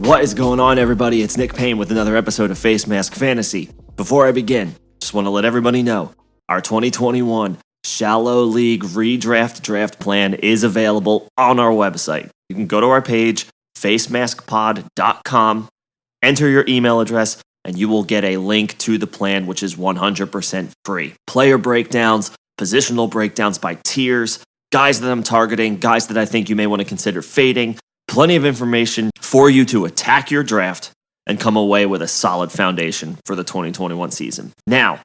What is going on, everybody? It's Nick Payne with another episode of Face Mask Fantasy. Before I begin, just want to let everybody know our 2021 Shallow League Redraft Draft Plan is available on our website. You can go to our page, facemaskpod.com, enter your email address, and you will get a link to the plan, which is 100% free. Player breakdowns, positional breakdowns by tiers, guys that I'm targeting, guys that I think you may want to consider fading, plenty of information for you to attack your draft and come away with a solid foundation for the 2021 season. Now,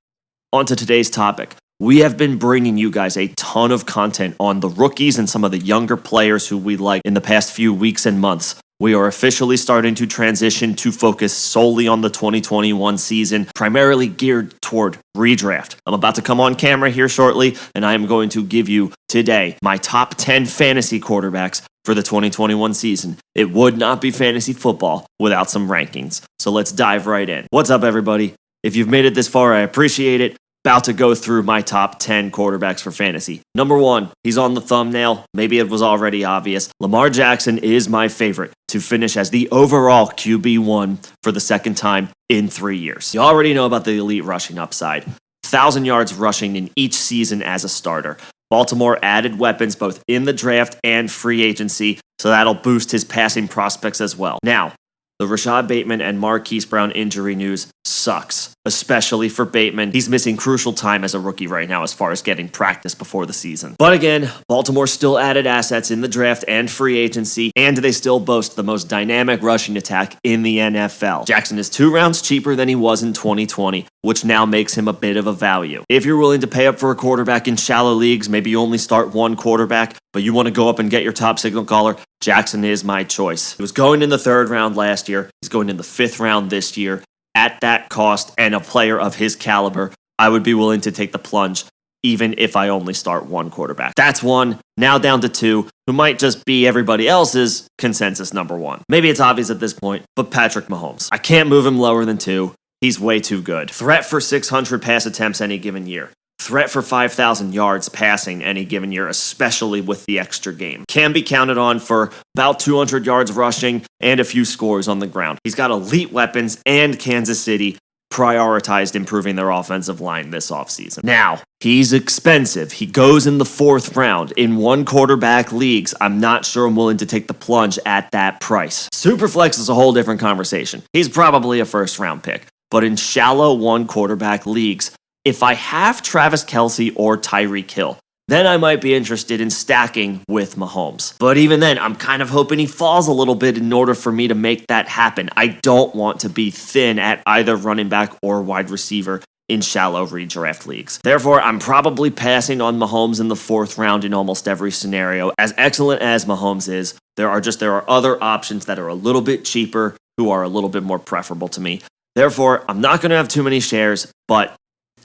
on to today's topic. We have been bringing you guys a ton of content on the rookies and some of the younger players who we like in the past few weeks and months. We are officially starting to transition to focus solely on the 2021 season, primarily geared toward redraft. I'm about to come on camera here shortly, and I am going to give you today my top 10 fantasy quarterbacks for the 2021 season. It would not be fantasy football without some rankings. So let's dive right in. What's up, everybody? If you've made it this far, I appreciate it. About to go through my top 10 quarterbacks for fantasy. Number one, he's on the thumbnail. Maybe it was already obvious. Lamar Jackson is my favorite to finish as the overall QB1 for the second time in 3 years. You already know about the elite rushing upside. 1,000 yards rushing in each season as a starter. Baltimore added weapons both in the draft and free agency, so that'll boost his passing prospects as well. Now, the Rashad Bateman and Marquise Brown injury news sucks, especially for Bateman. He's missing crucial time as a rookie right now as far as getting practice before the season. But again, Baltimore still added assets in the draft and free agency, and they still boast the most dynamic rushing attack in the NFL. Jackson is 2 rounds cheaper than he was in 2020, which now makes him a bit of a value. If you're willing to pay up for a quarterback in shallow leagues, maybe you only start one quarterback, but you want to go up and get your top signal caller, Jackson is my choice. He was going in the 3rd round last year. He's going in the 5th round this year. At that cost and a player of his caliber, I would be willing to take the plunge even if I only start one quarterback. That's one. Now down to 2, who might just be everybody else's consensus number 1. Maybe it's obvious at this point, but Patrick Mahomes. I can't move him lower than 2. He's way too good. Threat for 600 pass attempts any given year. Threat for 5,000 yards passing any given year, especially with the extra game. Can be counted on for about 200 yards rushing and a few scores on the ground. He's got elite weapons, and Kansas City prioritized improving their offensive line this offseason. Now, he's expensive. He goes in the 4th round. In one quarterback leagues, I'm not sure I'm willing to take the plunge at that price. Superflex is a whole different conversation. He's probably a 1st round pick. But in shallow one quarterback leagues, if I have Travis Kelce or Tyreek Hill, then I might be interested in stacking with Mahomes. But even then, I'm kind of hoping he falls a little bit in order for me to make that happen. I don't want to be thin at either running back or wide receiver in shallow redraft leagues. Therefore, I'm probably passing on Mahomes in the 4th round in almost every scenario. As excellent as Mahomes is, there are other options that are a little bit cheaper who are a little bit more preferable to me. Therefore, I'm not going to have too many shares, but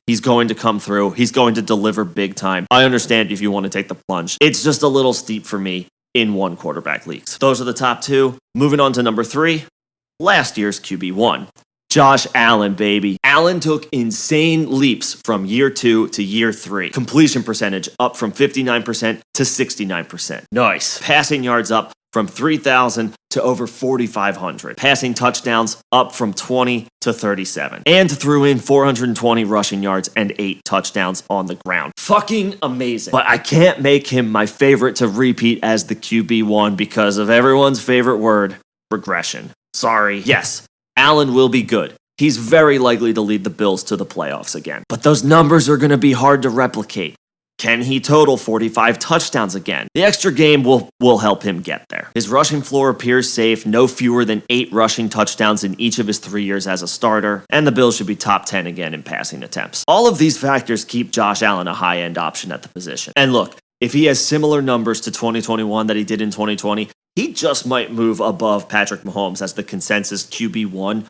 he's going to come through. He's going to deliver big time. I understand if you want to take the plunge. It's just a little steep for me in one quarterback leagues. Those are the top 2. Moving on to number 3, last year's QB1. Josh Allen, baby. Allen took insane leaps from year 2 to year 3. Completion percentage up from 59% to 69%. Nice. Passing yards up from 3,000 to over 4,500. Passing touchdowns up from 20 to 37. And threw in 420 rushing yards and 8 touchdowns on the ground. Fucking amazing. But I can't make him my favorite to repeat as the QB1 because of everyone's favorite word, regression. Sorry. Yes, Allen will be good. He's very likely to lead the Bills to the playoffs again. But those numbers are going to be hard to replicate. Can he total 45 touchdowns again? The extra game will help him get there. His rushing floor appears safe, no fewer than 8 rushing touchdowns in each of his 3 years as a starter, and the Bills should be top 10 again in passing attempts. All of these factors keep Josh Allen a high-end option at the position. And look, if he has similar numbers to 2021 that he did in 2020, he just might move above Patrick Mahomes as the consensus QB1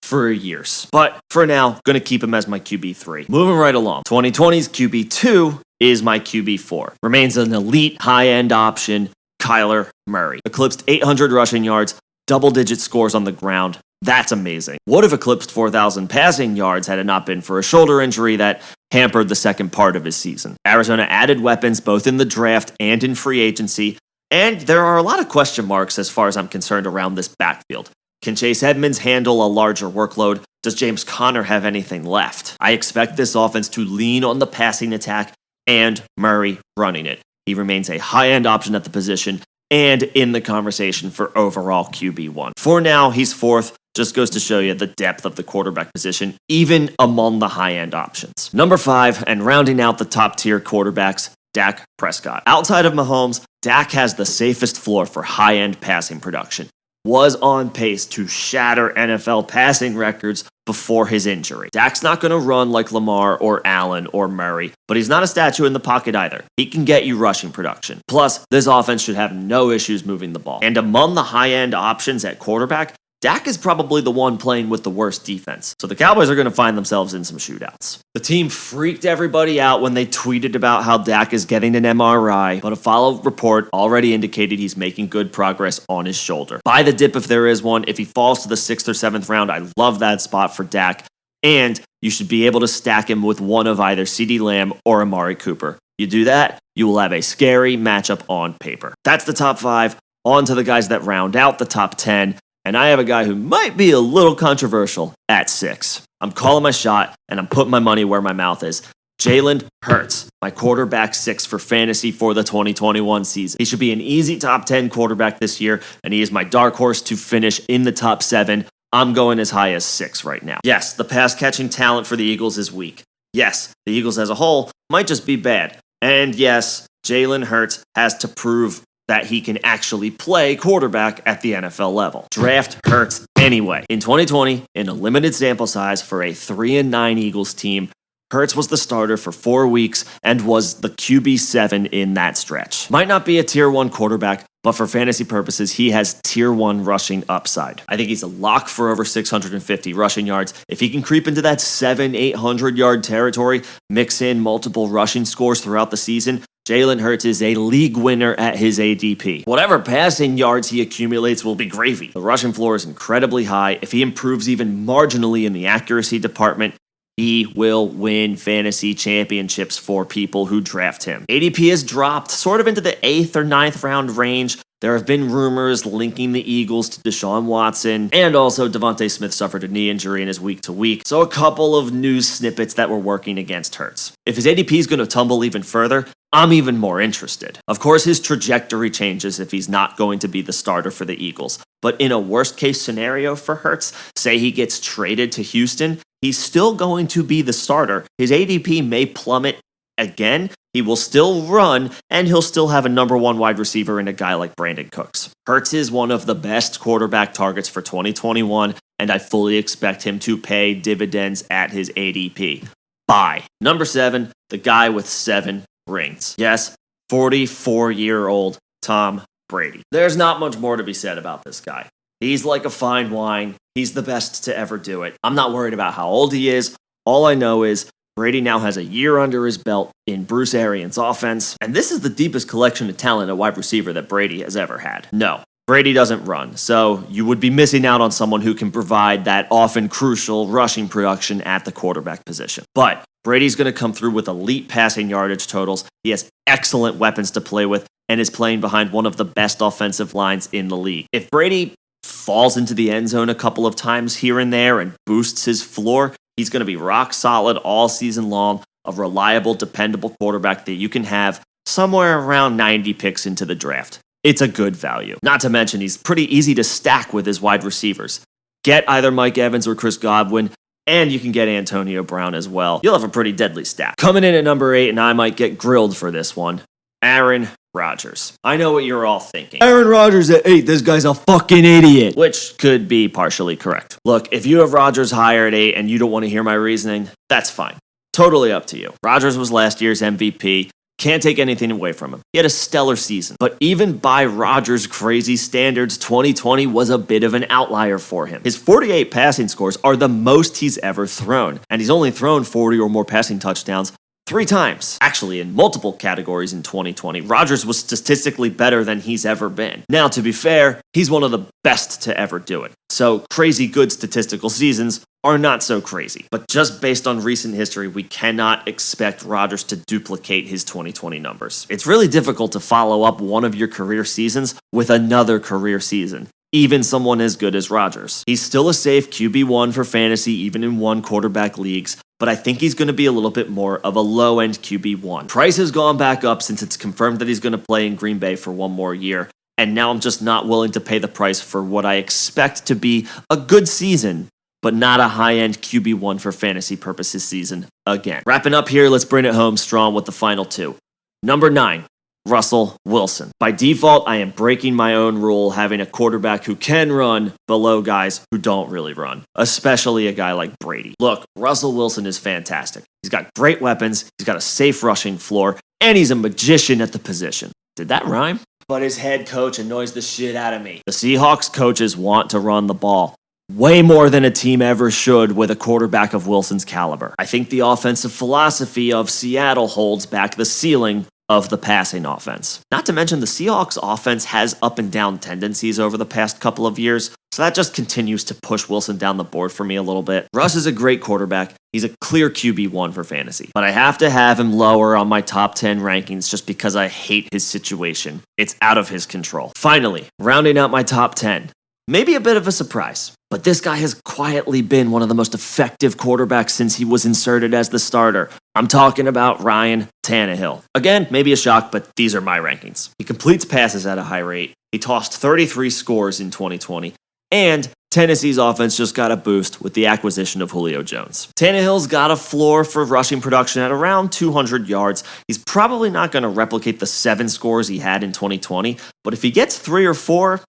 for years. But for now, going to keep him as my QB3. Moving right along. 2020's QB2 is my QB4. Remains an elite high-end option, Kyler Murray. Eclipsed 800 rushing yards, double-digit scores on the ground. That's amazing. Would have eclipsed 4,000 passing yards had it not been for a shoulder injury that hampered the second part of his season. Arizona added weapons both in the draft and in free agency, and there are a lot of question marks as far as I'm concerned around this backfield. Can Chase Edmonds handle a larger workload? Does James Conner have anything left? I expect this offense to lean on the passing attack and Murray running it. He remains a high-end option at the position and in the conversation for overall QB1. For now, he's fourth. Just goes to show you the depth of the quarterback position, even among the high-end options. Number 5, and rounding out the top-tier quarterbacks, Dak Prescott. Outside of Mahomes, Dak has the safest floor for high-end passing production. Was on pace to shatter NFL passing records before his injury. Dak's not going to run like Lamar or Allen or Murray, but he's not a statue in the pocket either. He can get you rushing production. Plus, this offense should have no issues moving the ball. And among the high-end options at quarterback, Dak is probably the one playing with the worst defense, so the Cowboys are going to find themselves in some shootouts. The team freaked everybody out when they tweeted about how Dak is getting an MRI, but a follow-up report already indicated he's making good progress on his shoulder. Buy the dip if there is one. If he falls to the 6th or 7th round, I love that spot for Dak, and you should be able to stack him with one of either CeeDee Lamb or Amari Cooper. You do that, you will have a scary matchup on paper. That's the top 5. On to the guys that round out the top 10. And I have a guy who might be a little controversial at 6. I'm calling my shot, and I'm putting my money where my mouth is. Jalen Hurts, my quarterback 6 for fantasy for the 2021 season. He should be an easy top 10 quarterback this year, and he is my dark horse to finish in the top 7. I'm going as high as 6 right now. Yes, the pass-catching talent for the Eagles is weak. Yes, the Eagles as a whole might just be bad. And yes, Jalen Hurts has to prove that he can actually play quarterback at the NFL level. Draft Hurts anyway. In 2020, in a limited sample size for a 3-9 Eagles team, Hurts was the starter for 4 weeks and was the QB7 in that stretch. Might not be a tier 1 quarterback, but for fantasy purposes, he has tier 1 rushing upside. I think he's a lock for over 650 rushing yards. If he can creep into that 700-800 yard territory, mix in multiple rushing scores throughout the season, Jalen Hurts is a league winner at his ADP. Whatever passing yards he accumulates will be gravy. The rushing floor is incredibly high. If he improves even marginally in the accuracy department, he will win fantasy championships for people who draft him. ADP has dropped sort of into the 8th or 9th round range. There have been rumors linking the Eagles to Deshaun Watson, and also Devontae Smith suffered a knee injury and is week to week, so a couple of news snippets that were working against Hurts. If his ADP is going to tumble even further, I'm even more interested. Of course, his trajectory changes if he's not going to be the starter for the Eagles, but in a worst-case scenario for Hurts, say he gets traded to Houston, he's still going to be the starter. His ADP may plummet again. He will still run, and he'll still have a number 1 wide receiver in a guy like Brandon Cooks. Hurts is one of the best quarterback targets for 2021, and I fully expect him to pay dividends at his ADP. Bye. Number 7, the guy with 7 rings. Yes, 44-year-old Tom Brady. There's not much more to be said about this guy. He's like a fine wine. He's the best to ever do it. I'm not worried about how old he is. All I know is Brady now has a year under his belt in Bruce Arians' offense, and this is the deepest collection of talent at wide receiver that Brady has ever had. No, Brady doesn't run, so you would be missing out on someone who can provide that often crucial rushing production at the quarterback position. But Brady's going to come through with elite passing yardage totals. He has excellent weapons to play with and is playing behind one of the best offensive lines in the league. If Brady falls into the end zone a couple of times here and there and boosts his floor, he's going to be rock solid all season long, a reliable, dependable quarterback that you can have somewhere around 90 picks into the draft. It's a good value. Not to mention, he's pretty easy to stack with his wide receivers. Get either Mike Evans or Chris Godwin, and you can get Antonio Brown as well. You'll have a pretty deadly stack. Coming in at number 8, and I might get grilled for this one, Aaron Rodgers. I know what you're all thinking. Aaron Rodgers at 8, this guy's a fucking idiot. Which could be partially correct. Look, if you have Rodgers higher at 8 and you don't want to hear my reasoning, that's fine. Totally up to you. Rodgers was last year's MVP. Can't take anything away from him. He had a stellar season. But even by Rodgers' crazy standards, 2020 was a bit of an outlier for him. His 48 passing scores are the most he's ever thrown. And he's only thrown 40 or more passing touchdowns 3 times. Actually, in multiple categories in 2020, Rodgers was statistically better than he's ever been. Now, to be fair, he's one of the best to ever do it. So crazy good statistical seasons are not so crazy. But just based on recent history, we cannot expect Rodgers to duplicate his 2020 numbers. It's really difficult to follow up one of your career seasons with another career season. even someone as good as Rodgers. He's still a safe QB1 for fantasy, even in one quarterback leagues, but I think he's going to be a little bit more of a low-end QB1. Price has gone back up since it's confirmed that he's going to play in Green Bay for one more year, and now I'm just not willing to pay the price for what I expect to be a good season, but not a high-end QB1 for fantasy purposes season again. Wrapping up here, let's bring it home strong with the final two. Number 9. Russell Wilson. By default, I am breaking my own rule, having a quarterback who can run below guys who don't really run, especially a guy like Brady. Look, Russell Wilson is fantastic. He's got great weapons, he's got a safe rushing floor, and he's a magician at the position. Did that rhyme? But his head coach annoys the shit out of me. The Seahawks coaches want to run the ball. Way more than a team ever should with a quarterback of Wilson's caliber. I think the offensive philosophy of Seattle holds back the ceiling of the passing offense. Not to mention the Seahawks offense has up and down tendencies over the past couple of years, so that just continues to push Wilson down the board for me a little bit. Russ is a great quarterback. He's a clear QB1 for fantasy, but I have to have him lower on my top 10 rankings just because I hate his situation. It's out of his control. Finally, rounding out my top 10. Maybe a bit of a surprise, but this guy has quietly been one of the most effective quarterbacks since he was inserted as the starter. I'm talking about Ryan Tannehill. Again, maybe a shock, but these are my rankings. He completes passes at a high rate. He tossed 33 scores in 2020, and Tennessee's offense just got a boost with the acquisition of Julio Jones. Tannehill's got a floor for rushing production at around 200 yards. He's probably not going to replicate the 7 scores he had in 2020, but if he gets 3 or 4,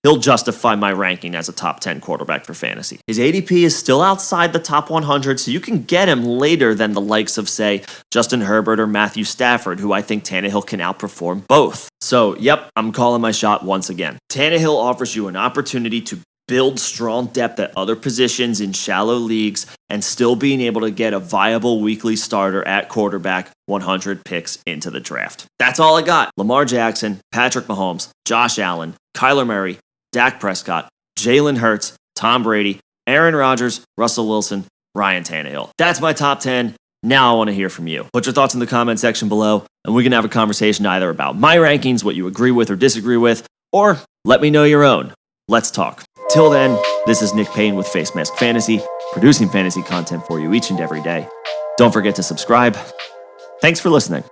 he'll justify my ranking as a top 10 quarterback for fantasy. His ADP is still outside the top 100, so you can get him later than the likes of, say, Justin Herbert or Matthew Stafford, who I think Tannehill can outperform both. So, yep, I'm calling my shot once again. Tannehill offers you an opportunity to build strong depth at other positions in shallow leagues and still being able to get a viable weekly starter at quarterback 100 picks into the draft. That's all I got. Lamar Jackson, Patrick Mahomes, Josh Allen, Kyler Murray, Dak Prescott, Jalen Hurts, Tom Brady, Aaron Rodgers, Russell Wilson, Ryan Tannehill. That's my top 10. Now I want to hear from you. Put your thoughts in the comment section below, and we can have a conversation either about my rankings, what you agree with or disagree with, or let me know your own. Let's talk. Till then, this is Nick Payne with Face Mask Fantasy, producing fantasy content for you each and every day. Don't forget to subscribe. Thanks for listening.